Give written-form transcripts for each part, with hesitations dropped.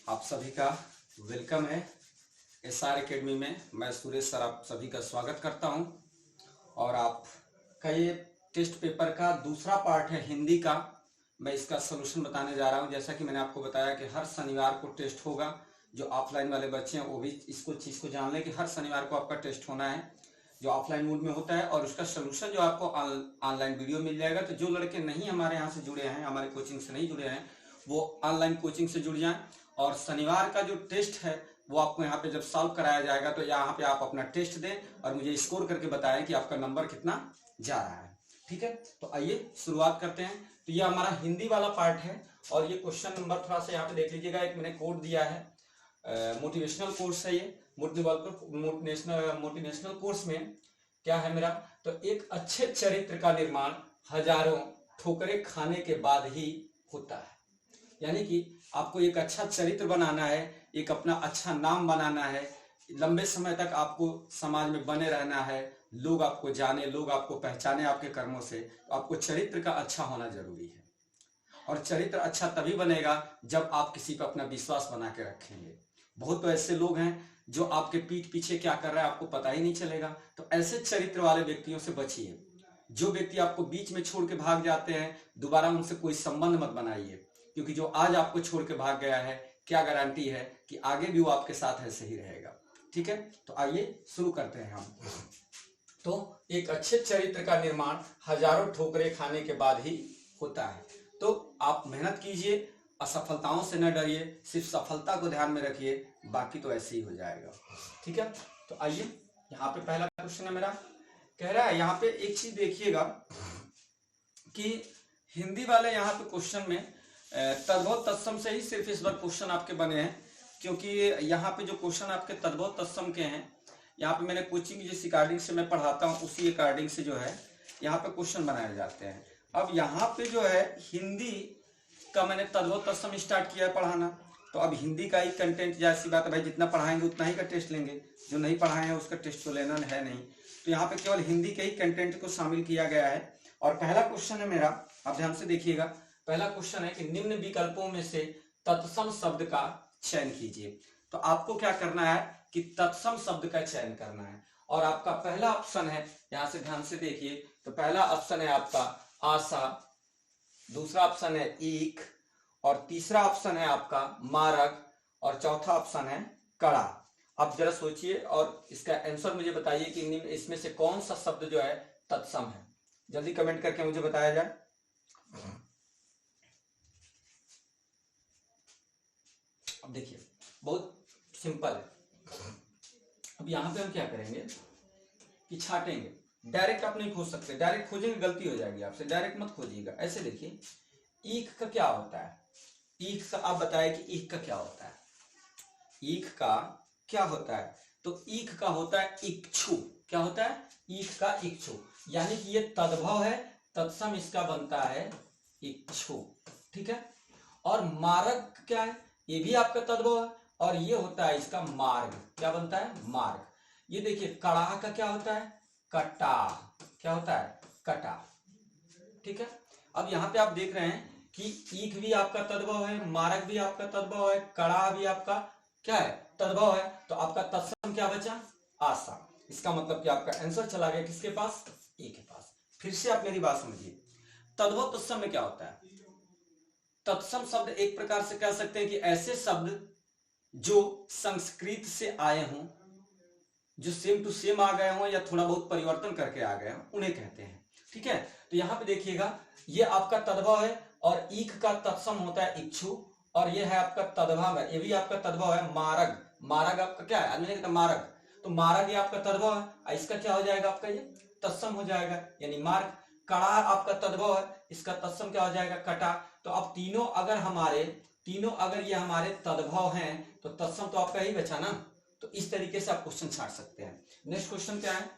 आप सभी का वेलकम है SR एकेडमी में। मैं सुरेश सर आप सभी का स्वागत करता हूं। और आपका ये टेस्ट पेपर का दूसरा पार्ट है हिंदी का। मैं इसका सलूशन बताने जा रहा हूं। जैसा कि मैंने आपको बताया कि हर शनिवार को टेस्ट होगा। जो ऑफलाइन वाले बच्चे हैं वो भी इसको चीज़ को जान लें कि हर शनिवार को आपका टेस्ट होना है जो ऑफलाइन मोड में होता है। और उसका सलूशन जो आपको ऑनलाइन वीडियो मिल जाएगा। तो जो लड़के नहीं हमारे यहाँ से जुड़े हैं, हमारे कोचिंग से नहीं जुड़े हैं, वो ऑनलाइन कोचिंग से जुड़ जाएं। और शनिवार का जो टेस्ट है वो आपको यहाँ पे जब सॉल्व कराया जाएगा तो यहाँ पे आप अपना टेस्ट दें और मुझे स्कोर करके बताएं कि आपका नंबर कितना जा रहा है। ठीक है, तो आइए शुरुआत करते हैं। तो ये हमारा हिंदी वाला पार्ट है और ये क्वेश्चन नंबर थोड़ा सा यहाँ पे देख लीजिएगा। एक मैंने कोड दिया है, मोटिवेशनल कोर्स है ये। मोटिवेशनल कोर्स में क्या है मेरा, तो एक अच्छे चरित्र का निर्माण हजारों ठोकरें खाने के बाद ही होता है। यानी कि आपको एक अच्छा चरित्र बनाना है, एक अपना अच्छा नाम बनाना है, लंबे समय तक आपको समाज में बने रहना है, लोग आपको जाने, लोग आपको पहचाने आपके कर्मों से। तो आपको चरित्र का अच्छा होना जरूरी है। और चरित्र अच्छा तभी बनेगा जब आप किसी पर अपना विश्वास बना के रखेंगे। बहुत तो ऐसे लोग हैं जो आपके पीठ पीछे क्या कर रहा है आपको पता ही नहीं चलेगा। तो ऐसे चरित्र वाले व्यक्तियों से बचिए। जो व्यक्ति आपको बीच में छोड़ के भाग जाते हैं, दोबारा उनसे कोई संबंध मत बनाइए, क्योंकि जो आज आपको छोड़ के भाग गया है, क्या गारंटी है कि आगे भी वो आपके साथ ऐसे ही रहेगा। ठीक है, तो आइए शुरू करते हैं हम। तो एक अच्छे चरित्र का निर्माण हजारों ठोकरें खाने के बाद ही होता है। तो आप मेहनत कीजिए, असफलताओं से न डरिए, सिर्फ सफलता को ध्यान में रखिए, बाकी तो ऐसे ही हो जाएगा। ठीक है, तो आइए यहाँ पे पहला क्वेश्चन है मेरा। कह रहा है यहाँ पे एक चीज देखिएगा कि हिंदी वाले यहाँ पे क्वेश्चन में तद्भव तत्सम से ही सिर्फ इस बार क्वेश्चन आपके बने हैं, क्योंकि यहाँ पे जो क्वेश्चन आपके तद्भव तत्सम के हैं, यहाँ पे मैंने कोचिंग जिस अकॉर्डिंग से मैं पढ़ाता हूँ उसी अकॉर्डिंग से जो है यहाँ पे क्वेश्चन बनाए जाते हैं। अब यहाँ पे जो है हिंदी का मैंने तद्भव तत्सम स्टार्ट किया है पढ़ाना। तो अब हिंदी का ही कंटेंट, जैसी बात है भाई, जितना पढ़ाएंगे उतना ही का टेस्ट लेंगे, जो नहीं पढ़ाए हैं उसका टेस्ट तो लेना है नहीं। तो यहाँ पे केवल हिंदी के ही कंटेंट को शामिल किया गया है। और पहला क्वेश्चन है मेरा, आप ध्यान से देखिएगा। पहला क्वेश्चन है कि निम्न विकल्पों में से तत्सम शब्द का चयन कीजिए। तो आपको क्या करना है कि तत्सम शब्द का चयन करना है। और आपका पहला ऑप्शन है, यहां से ध्यान से देखिए, तो पहला ऑप्शन है आपका आशा, दूसरा ऑप्शन है ईख, और तीसरा ऑप्शन है आपका मारक, और चौथा ऑप्शन है कड़ा। आप जरा सोचिए और इसका आंसर मुझे बताइए कि इसमें से कौन सा शब्द जो है तत्सम है। जल्दी कमेंट करके मुझे बताया जाए। अब देखिए बहुत सिंपल है। अब यहां पे हम क्या करेंगे कि छाटेंगे। डायरेक्ट आप नहीं खोज सकते, डायरेक्ट खोजेंगे गलती हो जाएगी आपसे, डायरेक्ट मत खोजिएगा। ऐसे देखिए, ईख का क्या होता है, ईख का आप बताएं कि ईख का क्या होता है। ईख का क्या होता है, तो ईख का होता है इच्छु। क्या होता है, ईख का इच्छु, यानी कि ये तद्भव है, तत्सम इसका बनता है इच्छु। ठीक है, और मार्ग क्या है, ये भी आपका तद्भव है, और ये होता है इसका मार्ग। क्या बनता है, मार्ग। ये देखिए कड़ाह का क्या होता है, कटा। क्या होता है, कटा। ठीक है, अब यहाँ पे आप देख रहे हैं कि ईख भी आपका तद्भव है, मार्ग भी आपका तद्भव है, कड़ाह भी आपका क्या है, तद्भव है। तो आपका तत्सम क्या बचा, आशा। इसका मतलब कि आपका आंसर चला गया किसके पास, ई के पास। फिर से आप मेरी बात समझिए, तद्भव तत्सम में क्या होता है। तत्सम शब्द एक प्रकार से कह सकते हैं कि ऐसे शब्द जो संस्कृत से आए हों, जो सेम टू सेम आ गए हों या थोड़ा बहुत परिवर्तन करके आ गए हों, उन्हें कहते हैं। ठीक है, तो यहां पे देखिएगा ये आपका तद्भव है, और ईख का तत्सम होता है इच्छु, और ये है आपका तद्भव है, ये भी आपका तद्भव है मारग। मारग आपका क्या है, आदमी कहता मारग, तो मारग ये आपका तद्भव है, इसका क्या हो जाएगा आपका ये तत्सम हो जाएगा, यानी मार्ग। कड़ा आपका तद्भव है, इसका तत्सम क्या हो जाएगा, कटा। तो अब तीनों अगर ये हमारे तद्भव हैं तो तत्सम तो आपका ही बचा ना। तो इस तरीके से आप क्वेश्चन छाट सकते हैं। नेक्स्ट क्वेश्चन क्या है,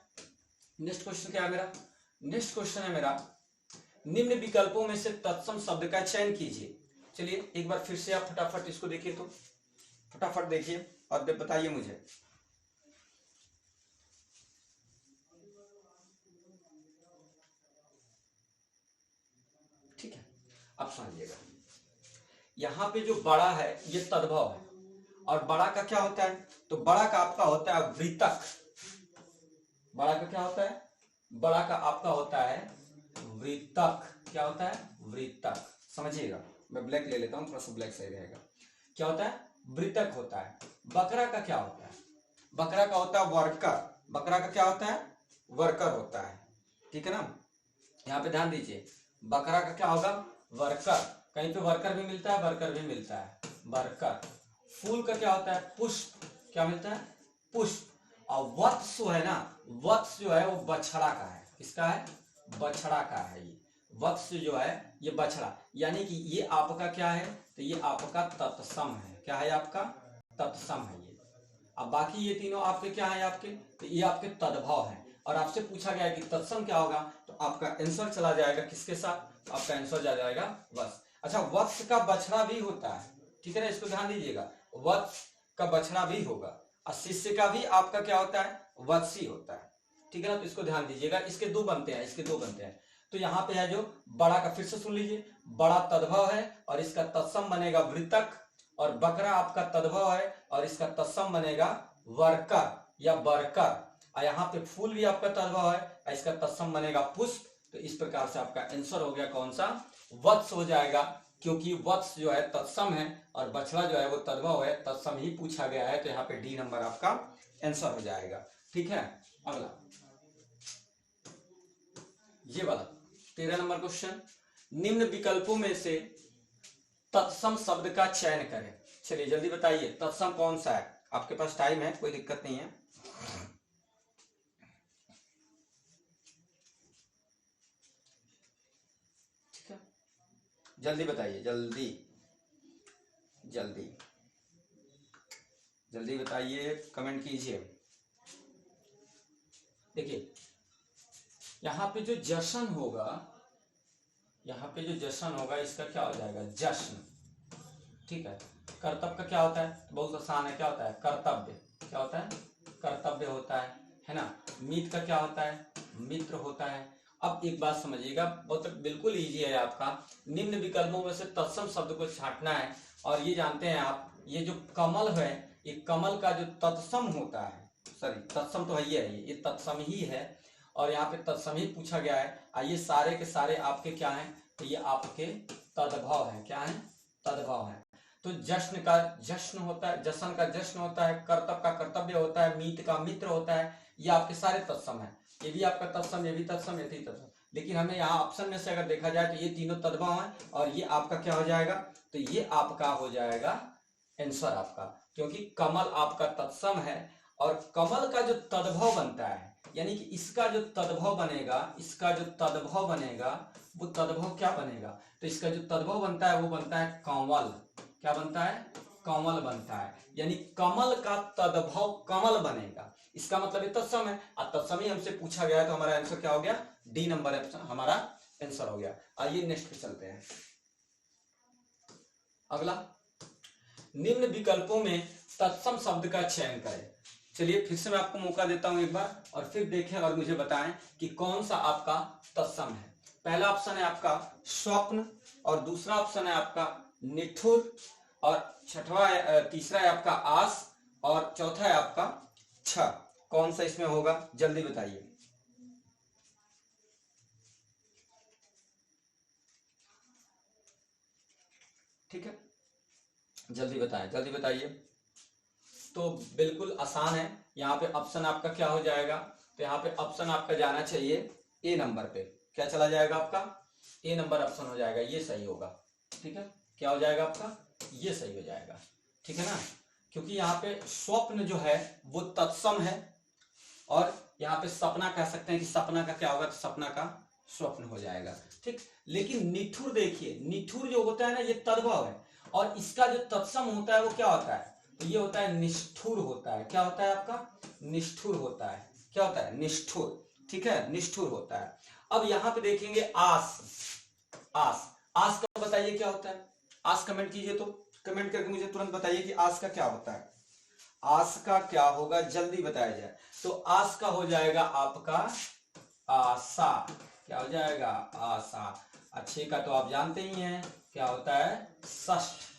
नेक्स्ट क्वेश्चन क्या है मेरा, नेक्स्ट क्वेश्चन है मेरा, निम्न विकल्पों में से तत्सम शब्द का चयन कीजिए। चलिए एक बार फिर से आप फटाफट इसको देखिए, तो फटाफट देखिए और बताइए मुझे। ठीक है, अब समझिएगा, यहां पे जो बड़ा है ये तद्भव है, और बड़ा का क्या होता है? तो बड़ा का आपका होता है वृत्तक। बड़ा का क्या होता है? बड़ा का आपका होता है वृत्तक। क्या होता है? वृत्तक। समझिएगा, मैं ब्लैक ले लेता हूं, थोड़ा सा ब्लैक सही रहेगा। क्या होता है? वृत्तक होता है। बकरा का क्या होता है? बकरा का होता है वर्कर। बकरा का क्या होता है? वर्कर होता है। ठीक है ना, यहाँ पे ध्यान दीजिए। बकरा का क्या होगा? वर्कर। कहीं पे वर्कर भी मिलता है, वर्कर भी मिलता है, वर्कर। फूल का क्या होता है? पुष्प। क्या मिलता है? पुष्प। और वत्स जो है ना, वत्स जो है वो बछड़ा का है। किसका है? बछड़ा का है। ये वत्स जो है ये बछड़ा, यानी कि ये आपका क्या है? तो ये आपका तत्सम है। क्या है? आपका तत्सम है ये। अब बाकी ये तीनों आपके क्या है? आपके, तो ये आपके तद्भव है। और आपसे पूछा गया है कि तत्सम क्या होगा, तो आपका आंसर चला जाएगा किसके साथ? तो आपका आंसर जा जाएगा वत्स। अच्छा, वत्स का बछड़ा भी होता है। ठीक है ना, इसको ध्यान दीजिएगा। वत्स का बछड़ा भी होगा। और शिष्य का भी आपका क्या होता है? वत्सी होता है। ठीक है ना, तो इसको ध्यान दीजिएगा। इसके दो बनते हैं, इसके दो बनते हैं। तो यहाँ पे है जो बड़ा का, फिर से सुन लीजिए, बड़ा तद्भव है और इसका तत्सम बनेगा वृत्तक। और बकरा आपका तद्भव है और इसका तत्सम बनेगा वर्कर या बरकर। और यहाँ पे फूल भी आपका तद्भव है और इसका तत्सम बनेगा पुष्प। तो इस प्रकार से आपका आंसर हो गया कौन सा? वत्स हो जाएगा, क्योंकि वत्स जो है तत्सम है और बछड़ा जो है वो तद्भव है, तत्सम ही पूछा गया है। तो यहाँ पे डी नंबर आपका आंसर हो जाएगा। ठीक है, अगला ये वाला 13 नंबर क्वेश्चन। निम्न विकल्पों में से तत्सम शब्द का चयन करें। चलिए जल्दी बताइए, तत्सम कौन सा है? आपके पास टाइम है, कोई दिक्कत नहीं है। ठीक है, जल्दी बताइए, जल्दी जल्दी जल्दी बताइए, कमेंट कीजिए। देखिए, यहाँ पे जो जश्न होगा, यहाँ पे जो जश्न होगा इसका क्या हो जाएगा? जश्न। ठीक है, कर्तव्य का क्या होता है? बहुत आसान है, क्या होता है? कर्तव्य। क्या होता है? कर्तव्य होता है ना। मित्र का क्या होता है? मित्र होता है। अब एक बात समझिएगा, बहुत बिल्कुल इजी है आपका। निम्न विकल्पों में से तत्सम शब्द को छांटना है। और ये जानते हैं आप, ये जो कमल है, ये कमल का जो तत्सम होता है, सॉरी तत्सम तो है ही है, ये तत्सम ही है। और यहाँ पे तत्सम ही पूछा गया है। और ये सारे के सारे आपके क्या हैं? तो ये आपके तद्भव है। क्या है? तद्भव है। तो जश्न का जश्न होता है, जश्न का जश्न होता है, कर्तव्य का कर्तव्य होता है, मीत का मित्र होता है। ये आपके सारे तत्सम है। ये भी आपका तत्सम, ये भी तत्सम, ये भी तत्सम। लेकिन हमें यहाँ ऑप्शन में से अगर देखा जाए तो ये तीनों तद्भव हैं और ये आपका क्या हो जाएगा? तो ये आपका हो जाएगा आंसर आपका, क्योंकि कमल आपका तत्सम है। और कमल का जो तद्भव बनता है, यानी कि इसका जो तद्भव बनेगा, इसका जो तद्भव बनेगा, वो तद्भव क्या बनेगा? तो इसका जो तद्भव बनता है वो बनता है कंवल। क्या बनता है? कमल बनता है। यानी कमल का तद्भव कमल बनेगा। इसका मतलब ये तत्सम है और तत्सम ही हमसे पूछा गया है। तो हमारा आंसर क्या हो गया? डी नंबर ऑप्शन हमारा आंसर हो गया। आइए नेक्स्ट पे चलते हैं। अगला, निम्न विकल्पों में तत्सम शब्द का चयन करें। चलिए फिर से मैं आपको मौका देता हूं एक बार, और फिर देखें और मुझे बताएं कि कौन सा आपका तत्सम है। पहला ऑप्शन है आपका स्वप्न, और दूसरा ऑप्शन है आपका निठुर, और तीसरा है आपका आस, और चौथा है आपका छ। कौन सा इसमें होगा? जल्दी बताइए। ठीक है, जल्दी बताएं, जल्दी बताइए। तो बिल्कुल आसान है। यहाँ पे ऑप्शन आपका क्या हो जाएगा? तो यहाँ पे ऑप्शन आपका जाना चाहिए ए नंबर पे। क्या चला जाएगा आपका? ए नंबर ऑप्शन हो जाएगा, ये सही होगा। ठीक है, क्या हो जाएगा आपका? ये सही हो जाएगा। ठीक है ना, क्योंकि यहाँ पे स्वप्न जो है वो तत्सम है, और यहाँ पे सपना कह सकते हैं कि सपना का क्या होगा? तो सपना का स्वप्न हो जाएगा। ठीक, लेकिन निठुर देखिए, निठुर जो होता है ना ये तद्भव है, और इसका जो तत्सम होता है वो क्या होता है? तो ये होता है निष्ठुर होता है। क्या होता है आपका? निष्ठुर होता है। क्या होता है? निष्ठुर। ठीक है, निष्ठुर होता है। अब यहाँ पे देखेंगे आस। आस, आस का बताइए क्या होता है? आस कमेंट कीजिए, तो कमेंट करके मुझे तुरंत बताइए कि आस का क्या होता है। आस का क्या होगा, जल्दी बताया जाए। तो आस का हो जाएगा आपका आशा। क्या हो जाएगा? आशा। अच्छे का तो आप जानते ही हैं क्या होता है? षष्ठ।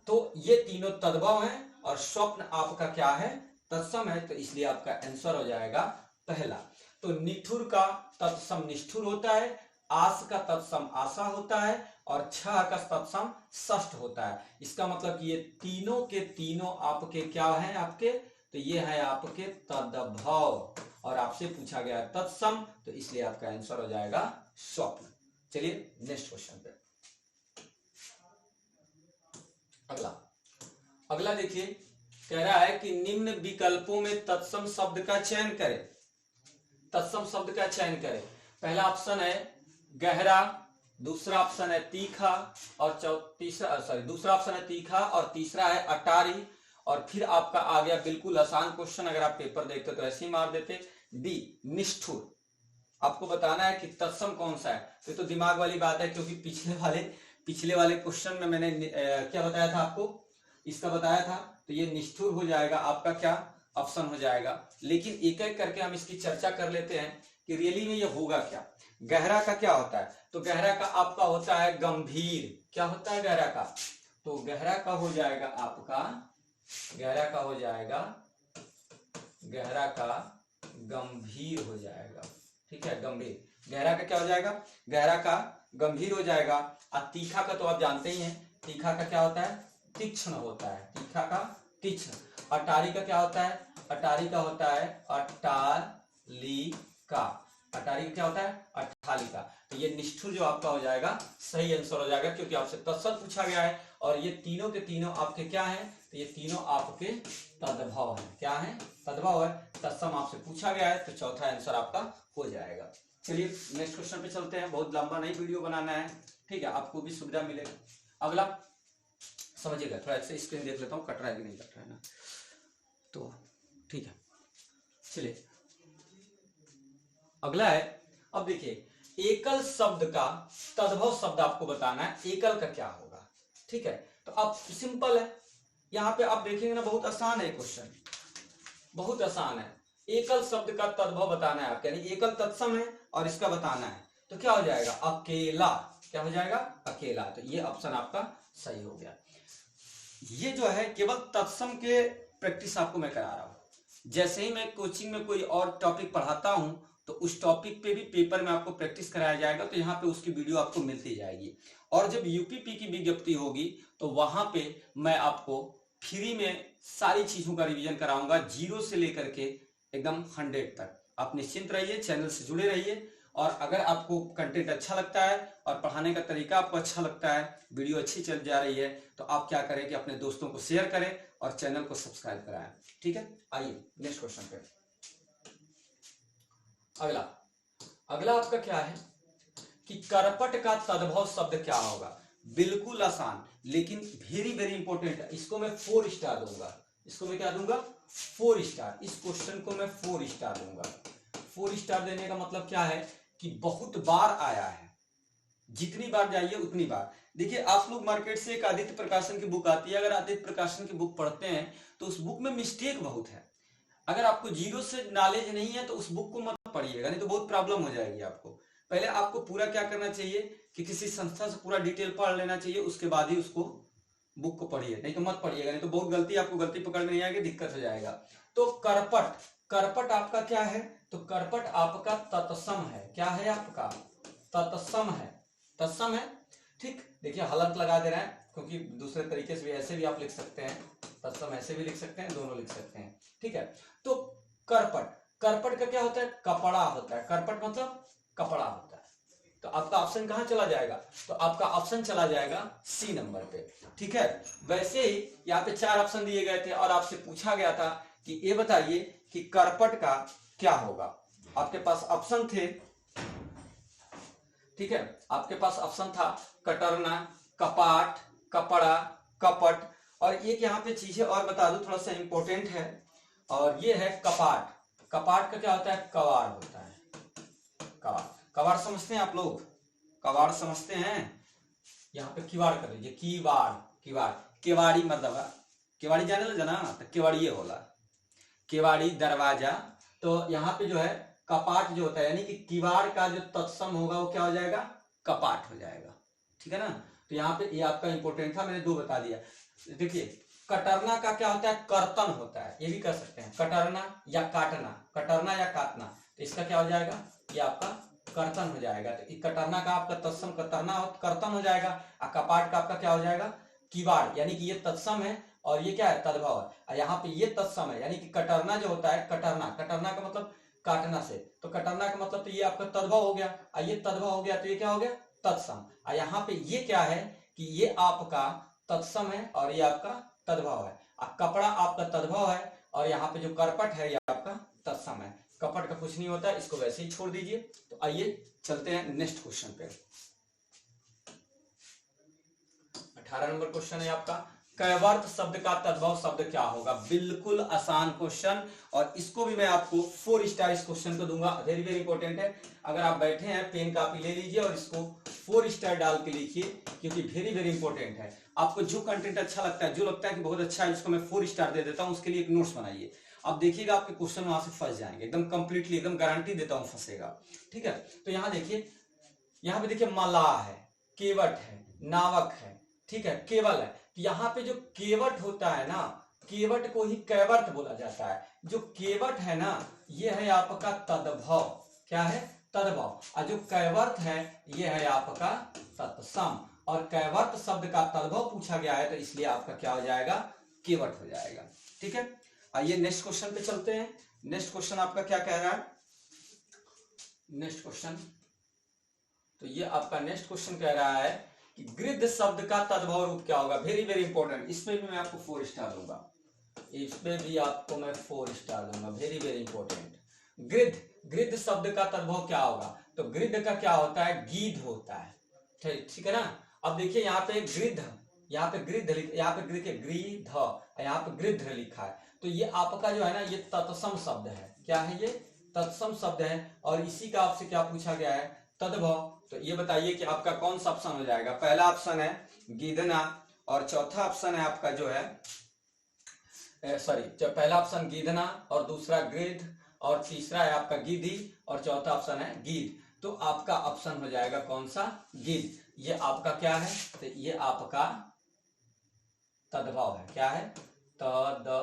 तो ये तीनों तद्भव हैं और स्वप्न आपका क्या है, तत्सम है, तो इसलिए आपका आंसर हो जाएगा पहला। तो निठुर का तत्सम निष्ठुर होता है, आस का तत्सम आशा होता है और छह का तत्सम षष्ठ होता है। इसका मतलब कि ये तीनों के तीनों आपके क्या हैं, आपके, तो ये है आपके तद्भव और आपसे पूछा गया तत्सम, तो इसलिए आपका आंसर हो जाएगा स्वप्न। चलिए नेक्स्ट क्वेश्चन पे। अगला देखिए, कह रहा है कि निम्न विकल्पों में तत्सम शब्द का चयन करें। तत्सम शब्द का चयन करें। पहला ऑप्शन है गहरा, दूसरा ऑप्शन है तीखा और दूसरा ऑप्शन है तीखा और तीसरा है अटारी। और फिर आपका आ गया बिल्कुल आसान क्वेश्चन, अगर आप पेपर देखते तो ऐसे ही मार देते, डी निष्ठुर। आपको बताना है कि तत्सम कौन सा है। तो दिमाग वाली बात है, क्योंकि पिछले वाले क्वेश्चन में मैंने क्या बताया था आपको, इसका बताया था, तो ये निष्ठुर हो जाएगा आपका क्या ऑप्शन हो जाएगा। लेकिन एक एक करके हम इसकी चर्चा कर लेते हैं कि रियली में ये होगा क्या। गहरा का क्या होता है, तो गहरा का आपका होता है गंभीर। क्या होता है गहरा का, तो गहरा का हो जाएगा आपका, गहरा का हो जाएगा, गहरा का गंभीर हो जाएगा। ठीक है, गंभीर, गहरा का क्या हो जाएगा, गहरा का गंभीर हो जाएगा। और तीखा का तो आप जानते ही हैं, तीखा का क्या होता है, तीक्ष्ण होता है, तीखा का तीक्ष्ण। अटारी का क्या होता है, अटारी का होता है अट्टालिका। अटारी का क्या होता है, अट्ठालिका। तो ये निष्ठुर जो आपका हो जाएगा सही आंसर हो जाएगा, क्योंकि आपसे तत्सम पूछा गया है और ये तीनों के तीनों आपके क्या हैं, तो ये तीनों आपके तद्भव हैं। क्या है, तद्भव है। तत्सम आपसे पूछा गया है, तो चौथा आंसर आपका हो जाएगा। चलिए नेक्स्ट क्वेश्चन पे चलते हैं, बहुत लंबा नहीं वीडियो बनाना है, ठीक है, आपको भी सुविधा मिलेगा। अगला समझिएगा, थोड़ा ऐसे स्क्रीन देख लेता हूँ, कट रहा है कि नहीं कट रहा है ना, तो ठीक है। चलिए अगला है, अब देखिए एकल शब्द का तद्भव शब्द आपको बताना है, एकल का क्या होगा। ठीक है, तो अब सिंपल है, यहाँ पे आप देखेंगे ना, बहुत आसान है क्वेश्चन, बहुत आसान है। एकल शब्द का तद्भव बताना है आपको, यानी एकल तत्सम है और इसका बताना है, तो क्या हो जाएगा, अकेला। क्या हो जाएगा, अकेला। तो ये ऑप्शन आपका सही हो गया। ये जो है केवल तत्सम के प्रैक्टिस आपको मैं करा रहा हूं। जैसे ही मैं कोचिंग में कोई और टॉपिक पढ़ाता हूं, तो उस टॉपिक पे भी पेपर में आपको प्रैक्टिस कराया जाएगा, तो यहाँ पे उसकी वीडियो आपको मिलती जाएगी। और जब यूपीपी की विज्ञप्ति होगी, तो वहां पे मैं आपको फ्री में सारी चीजों का रिवीजन कराऊंगा, 0 से लेकर के एकदम 100 तक। आप निश्चिंत रहिए, चैनल से जुड़े रहिए। और अगर आपको कंटेंट अच्छा लगता है और पढ़ाने का तरीका आपको अच्छा लगता है, वीडियो अच्छी चल जा रही है, तो आप क्या करें कि अपने दोस्तों को शेयर करें और चैनल को सब्सक्राइब कराएं। ठीक है, आइए नेक्स्ट क्वेश्चन पे। अगला आपका क्या है कि करपट का तद्भव शब्द क्या होगा। बिल्कुल आसान, लेकिन वेरी वेरी इंपॉर्टेंट है। इसको मैं 4 स्टार दूंगा। इसको मैं क्या दूंगा, 4 स्टार। इस क्वेश्चन को मैं 4 स्टार दूंगा। 4 स्टार देने का मतलब क्या है कि बहुत बार आया है, जितनी बार जाइए उतनी बार। देखिए आप लोग मार्केट से एक आदित्य प्रकाशन की बुक आती है, अगर आदित्य प्रकाशन की बुक पढ़ते हैं तो उस बुक में मिस्टेक बहुत है। अगर आपको 0 से नॉलेज नहीं है तो उस बुक को मत पढ़िएगा, नहीं तो बहुत प्रॉब्लम हो जाएगी आपको। पहले आपको पूरा क्या करना चाहिए कि किसी संस्था से पूरा डिटेल पढ़ लेना चाहिए, उसके बाद ही उसको बुक को पढ़िए, नहीं तो मत पढ़िएगा, नहीं तो बहुत गलती, आपको गलती पकड़ में नहीं आएगी, दिक्कत हो जाएगा। तो करपट, करपट आपका क्या है, तो करपट आपका तत्सम है। क्या है आपका, तत्सम है, तत्सम है। ठीक, देखिए हलंत लगा दे रहे हैं, क्योंकि दूसरे तरीके से भी ऐसे भी आप लिख सकते हैं, तत्सम ऐसे भी लिख सकते हैं, दोनों लिख सकते हैं। ठीक है, तो करपट, करपट का क्या होता है, कपड़ा होता है। करपट मतलब कपड़ा होता है। तो आपका ऑप्शन कहां चला जाएगा, तो आपका ऑप्शन चला जाएगा सी नंबर पे। ठीक है, वैसे ही यहाँ पे 4 ऑप्शन दिए गए थे और आपसे पूछा गया था कि ये बताइए कि करपट का क्या होगा। आपके पास ऑप्शन थे, ठीक है, आपके पास ऑप्शन था कटरना, कपाट, कपड़ा, कपट, और एक यहाँ पे चीजें और बता दूं, थोड़ा सा इंपॉर्टेंट है, और ये है कपाट। कपाट का क्या होता है, कवाड़ होता है। कवाड़, कवाड़ समझते हैं आप लोग, कवाड़ समझते हैं। यहाँ पे किवाड़ कर लीजिए, कीवाड़, किवाड़, केवाड़ी मतलब केवाड़ी जाने लगा ना, तो केवाड़िए होला, केवाड़ी दरवाजा। तो यहाँ पे जो है कपाट जो होता है, यानी कि किवाड़ का जो तत्सम होगा वो क्या हो जाएगा, कपाट हो जाएगा। ठीक है ना, तो यहाँ पे ये आपका इंपॉर्टेंट था, मैंने 2 बता दिया। देखिए कटरना का क्या होता है, कर्तन होता है, ये भी कर सकते हैं, कटरना या काटना, कटरना या काटना, तो इसका क्या हो जाएगा, ये आपका कर्तन हो जाएगा। तो कटरना का आपका तत्सम कतरना कर्तन हो जाएगा, और कपाट का आपका क्या हो जाएगा, किवाड़, यानी कि ये तत्सम है और ये क्या है, तद्भव है, और यहाँ पे ये तत्सम है, यानी कि कटरना जो होता है, कटरना, कटरना का मतलब काटना से, तो कटरना का मतलब तो ये आपका तद्भव हो गया, और ये तद्भव हो गया तो ये क्या हो गया, तत्सम। और यहाँ पे ये क्या है कि ये आपका तत्सम है और ये आपका तद्भव है, और कपड़ा आपका तद्भव है, और यहाँ पे जो करपट है ये आपका तत्सम है। कपट का कुछ नहीं होता है, इसको वैसे ही छोड़ दीजिए। तो आइए चलते हैं नेक्स्ट क्वेश्चन पे। 18 नंबर क्वेश्चन है आपका, कैवर्त शब्द का तद्भव शब्द क्या होगा। बिल्कुल आसान क्वेश्चन, और इसको भी मैं आपको 4 स्टार इस क्वेश्चन को दूंगा, वेरी वेरी इंपॉर्टेंट है। अगर आप बैठे हैं पेन कापी ले लीजिए और इसको 4 स्टार डाल के लिखिए, क्योंकि वेरी वेरी इंपॉर्टेंट है। आपको जो कंटेंट अच्छा लगता है, जो लगता है कि बहुत अच्छा है, उसको मैं 4 स्टार दे देता हूं, उसके लिए एक नोट्स बनाइए। आप देखिएगा आपके क्वेश्चन वहां से फंस जाएंगे, एकदम कंप्लीटली, एकदम गारंटी देता हूं फंसेगा। ठीक है, तो यहाँ देखिए, यहाँ पे देखिए मलाह है, केवट है, नावक है, ठीक है, केवल है। यहाँ पे जो केवट होता है ना, केवट को ही कैवर्त बोला जाता है। जो केवट है ना, ये है आपका तद्भव, क्या है, तद्भव, और जो कैवर्त है ये है आपका तत्सम। और कैवर्त शब्द का तद्भव पूछा गया है, तो इसलिए आपका क्या हो जाएगा, केवट हो जाएगा। ठीक है, आइए नेक्स्ट क्वेश्चन पे चलते हैं। नेक्स्ट क्वेश्चन आपका क्या कह रहा है, नेक्स्ट क्वेश्चन, तो ये आपका नेक्स्ट क्वेश्चन कह रहा है कि गृध्र शब्द का तद्भव रूप क्या होगा। वेरी वेरी इंपॉर्टेंट, इसमें भी मैं आपको 4 स्टार दूंगा, इसमें भी आपको मैं 4 स्टार दूंगा, वेरी वेरी इंपॉर्टेंट। गृध्र, गृध्र शब्द का तद्भव क्या होगा, तो गृध्र का क्या होता है, गीध होता है, ठीक है ना। अब देखिए यहाँ पे गृध्र, यहाँ पे गृध्र, यहाँ पे गृध, यहाँ पे गृध्र लिखा है, तो ये आपका जो है ना, ये तत्सम शब्द है, क्या है ये, तत्सम शब्द है, और इसी का आपसे क्या पूछा गया है, तद्भव। तो ये बताइए कि आपका कौन सा ऑप्शन हो जाएगा। पहला ऑप्शन है गीधना, और चौथा ऑप्शन है आपका जो है, सॉरी, पहला ऑप्शन गीधना और दूसरा गृध, और तीसरा है आपका गिद्धि, और चौथा ऑप्शन है गीध। तो आपका ऑप्शन हो जाएगा कौन सा, गीध। ये आपका क्या है, तो ये आपका तद्भव है, क्या है, तद्भव,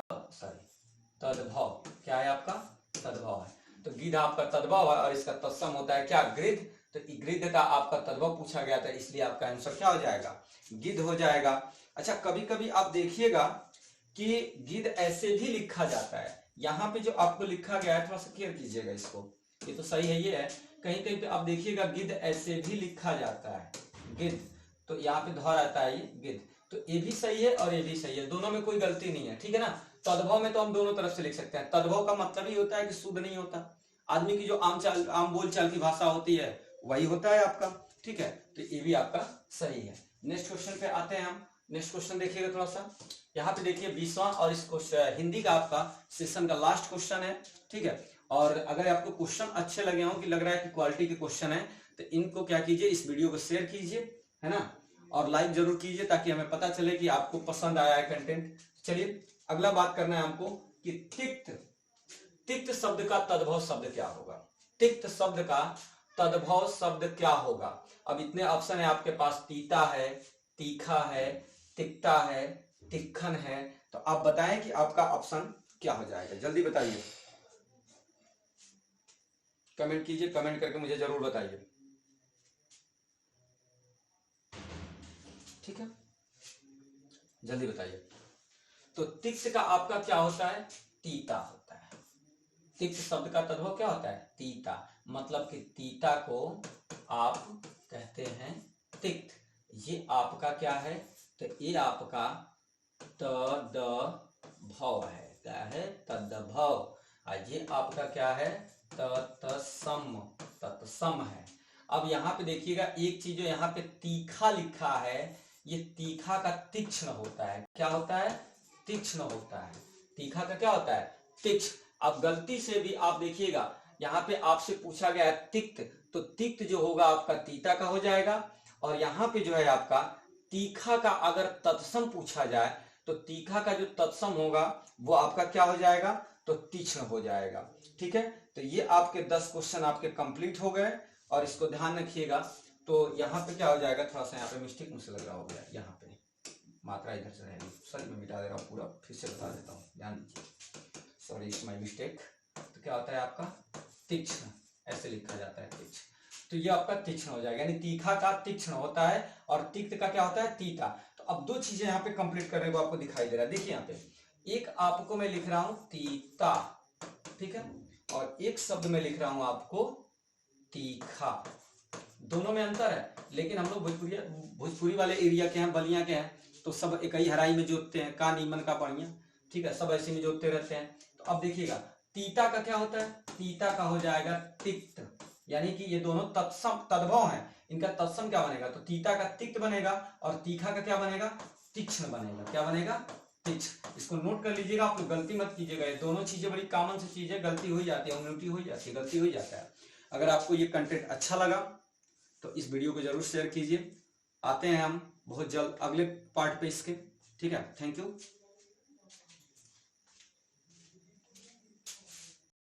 क्या है आपका, तद्भव है। तो गीध आपका तद्भव है, और इसका तत्सम होता है क्या, गृध। तो गृध का आपका तद्भव पूछा गया था, इसलिए आपका आंसर क्या हो जाएगा, गिद्ध हो जाएगा। अच्छा, कभी कभी आप देखिएगा कि गिद्ध ऐसे भी लिखा जाता है, यहाँ पे जो आपको लिखा गया है थोड़ा सा क्लियर कीजिएगा इसको, ये तो सही है, ये है, कहीं कहीं पे आप देखिएगा गिद्ध ऐसे भी लिखा जाता है, गिद्ध, तो यहाँ पे धौर आता है ये गिद्ध, तो ये भी सही है और ये भी सही है, दोनों में कोई गलती नहीं है, ठीक है ना। तद्भव में तो हम दोनों तरफ से लिख सकते हैं। तद्भव का मतलब ही होता है कि शुद्ध नहीं होता, आदमी की जो आम बोलचाल की भाषा होती है वही होता है आपका, ठीक है, तो ये भी आपका सही है। नेक्स्ट क्वेश्चन पे आते हैं हम। नेक्स्ट क्वेश्चन देखिएगा थोड़ा सा, यहाँ पे देखिए 20वां और इस हिंदी का आपका सेशन का लास्ट क्वेश्चन है, ठीक है। और अगर आपको क्वेश्चन अच्छे लगे हों, कि लग रहा है कि क्वालिटी के क्वेश्चन है, तो इनको क्या कीजिए, इस वीडियो को शेयर कीजिए, है ना, और लाइक जरूर कीजिए, ताकि हमें पता चले कि आपको पसंद आया है कंटेंट। चलिए अगला बात करना है हमको कि तिक्त, तिक्त शब्द का तद्भव शब्द क्या होगा। तिक्त शब्द का तद्भव शब्द क्या होगा। अब इतने ऑप्शन है आपके पास, तीता है, तीखा है, तिक्ता है, तिखन है, तो आप बताएं कि आपका ऑप्शन क्या हो जाएगा, जल्दी बताइए, कमेंट कीजिए, कमेंट करके मुझे जरूर बताइए, ठीक है, जल्दी बताइए। तो तिक्त का आपका क्या होता है, तीता होता है। तिक्त शब्द का तद्भव क्या होता है, तीता, मतलब कि तीता को आप कहते हैं तिक्त। ये आपका क्या है, तो ये आपका तद्भव है, क्या है, तद्भव। और ये आपका क्या है, तत्सम, तत्सम है। अब यहाँ पे देखिएगा एक चीज, जो यहाँ पे तीखा लिखा है, ये तीखा का तीक्ष्ण होता है, क्या होता है, तीक्ष्ण होता है। तीखा का क्या होता है, तीक्ष्ण। अब गलती से भी आप देखिएगा, यहाँ पे आपसे पूछा गया है तिक्त, तो तिक्त जो होगा आपका तीता का हो जाएगा, और यहाँ पे जो है आपका तीखा का अगर तत्सम पूछा जाए, तो तीखा का जो तत्सम होगा वो आपका क्या हो जाएगा, तो तीक्ष्ण हो जाएगा, ठीक है। तो ये आपके 10 क्वेश्चन आपके कंप्लीट हो गए, और इसको ध्यान रखिएगा। तो यहाँ पे क्या हो जाएगा, थोड़ा सा यहाँ पे मिस्टेक मुझसे लग रहा हो गया, यहाँ पे मात्रा इधर से रहेगी। सॉरी मैं मिटा दे रहा हूँ पूरा, फिर से बता देता हूँ, ध्यान दीजिए, सॉरी इट्स माय मिस्टेक। तो क्या होता है आपका तीक्ष्ण, ऐसे लिखा जाता है तीक्ष्ण। तो ये आपका तीक्ष्ण हो जाएगा, यानी तीखा का तीक्ष्ण होता है और तिक्त का क्या होता है तीता। तो अब दो चीजें यहाँ पे कंप्लीट करने को आपको दिखाई दे रहा है। देखिए यहाँ पे एक आपको मैं लिख रहा हूं तीता, ठीक है, और एक शब्द में लिख रहा हूं आपको तीखा। दोनों में अंतर है, लेकिन हम लोग भोजपुरी वाले एरिया के हैं, बलिया के हैं, तो सब एक ही हराई में जोतते हैं, का नीमन का बढ़िया, ठीक है, सब ऐसे में जोतते रहते हैं। तो अब देखिएगा तीता का क्या होता है, तीता का हो जाएगा तिक्त, यानी कि ये दोनों तत्सम तद्भव हैं, इनका तत्सम क्या बनेगा, तो तीता का तिक्त बनेगा और तीखा का क्या बनेगा, तीक्ष्ण बनेगा। क्या बनेगा, तीक्ष्ण। इसको नोट कर लीजिएगा, आप लोग गलती मत कीजिएगा, ये दोनों चीजें बड़ी कॉमन सी चीजें, गलती हो जाती है, उल्टी हो जाती है, गलती हो जाता है। अगर आपको ये कंटेंट अच्छा लगा तो इस वीडियो को जरूर शेयर कीजिए। आते हैं हम बहुत जल्द अगले पार्ट पे इसके, ठीक है, थैंक यू।